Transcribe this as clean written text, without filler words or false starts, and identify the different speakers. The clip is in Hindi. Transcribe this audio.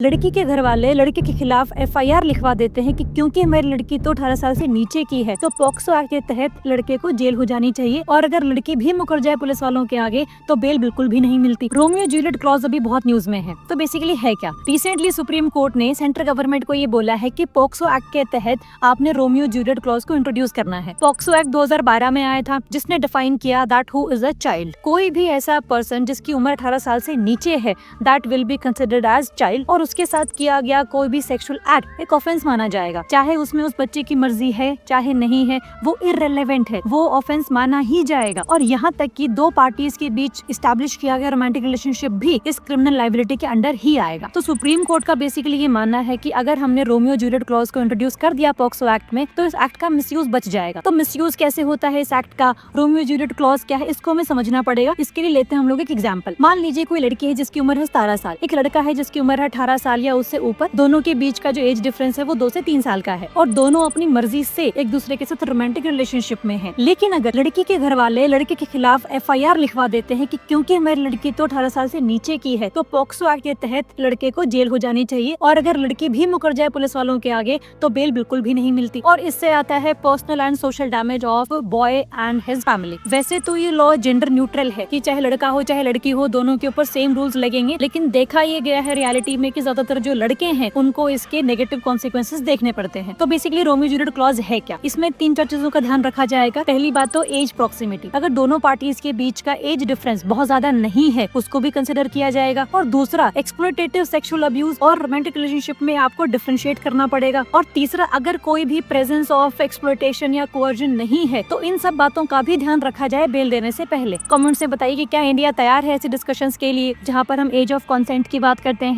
Speaker 1: लड़की के घर वाले लड़के के खिलाफ एफआईआर लिखवा देते हैं कि क्योंकि हमारी लड़की तो 18 साल से नीचे की है तो पॉक्सो एक्ट के तहत लड़के को जेल हो जानी चाहिए और अगर लड़की भी मुकर जाए पुलिस वालों के आगे तो बेल बिल्कुल भी नहीं मिलती। रोमियो जूलियट क्लॉज अभी बहुत न्यूज में है। तो बेसिकली है क्या, रिसेंटली सुप्रीम कोर्ट ने सेंट्रल गवर्नमेंट को ये बोला है कि पॉक्सो एक्ट के तहत आपने रोमियो जूलियट क्लॉज को इंट्रोड्यूस करना है। पॉक्सो एक्ट 2012 में आया था जिसने डिफाइन किया that who is a child. कोई भी ऐसा पर्सन जिसकी उम्र 18 साल से नीचे है that will be considered as child और उसके साथ किया गया कोई भी सेक्सुअल एक्ट एक ऑफेंस माना जाएगा। चाहे उसमें उस बच्चे की मर्जी है चाहे नहीं है, वो इररिलेवेंट है, वो ऑफेंस माना ही जाएगा। और यहाँ तक कि दो पार्टीज के बीच इस्टेब्लिश किया गया रोमांटिक रिलेशनशिप भी इस क्रिमिनल लायबिलिटी के अंडर ही आएगा। तो सुप्रीम कोर्ट का बेसिकली ये मानना है कि अगर हमने रोमियो जूलियट क्लॉज को इंट्रोड्यूस कर दिया पॉक्सो एक्ट में तो इस एक्ट का मिसयूज बच जाएगा। तो मिसयूज कैसे होता है इस एक्ट का, रोमियो जूलियट क्लॉज क्या है, इसको हमें समझना पड़ेगा। इसके लिए लेते हैं हम लोग एक एग्जाम्पल। मान लीजिए कोई लड़की है जिसकी उम्र है 17 साल, एक लड़का है जिसकी उम्र है 18 साल या उससे ऊपर। दोनों के बीच का जो एज डिफरेंस है वो 2 से 3 साल का है और दोनों अपनी मर्जी से एक दूसरे के साथ रोमांटिक रिलेशनशिप में हैं। लेकिन अगर लड़की के घर वाले लड़के के खिलाफ एफआईआर लिखवा देते हैं कि क्योंकि हमारी लड़की तो 18 साल से नीचे की है तो पॉक्सो एक्ट के तहत लड़के को जेल हो जानी चाहिए और अगर लड़की भी मुकर जाए पुलिस वालों के आगे तो बेल बिल्कुल भी नहीं मिलती। और इससे आता है personal and social damage of boy and his family. वैसे तो ये लॉ जेंडर न्यूट्रल है कि चाहे लड़का हो चाहे लड़की हो दोनों के ऊपर सेम रूल्स लगेंगे, लेकिन देखा ये गया है रियलिटी में कि ज्यादातर जो लड़के हैं उनको इसके नेगेटिव कॉन्सिक्वेंसेस देखने पड़ते हैं। तो बेसिकली रोमियो जूलियट क्लॉज है क्या, इसमें 3-4 चीजों का ध्यान रखा जाएगा। पहली बात तो एज प्रॉक्सिमिटी, अगर दोनों पार्टीज के बीच का एज डिफरेंस बहुत ज्यादा नहीं है उसको भी कंसिडर किया जाएगा। और दूसरा एक्सप्लॉयटेटिव सेक्सुअल अब्यूज और रोमांटिक रिलेशनशिप में आपको डिफरेंशिएट करना पड़ेगा। और तीसरा अगर कोई भी प्रेजेंस ऑफ एक्सप्लॉयटेशन या कोअर्जन नहीं है तो इन सब बातों का भी ध्यान रखा जाए बेल देने से पहले। कमेंट से बताइए कि क्या इंडिया तैयार है ऐसे डिस्कशंस के लिए जहां पर हम एज ऑफ कंसेंट की बात करते हैं।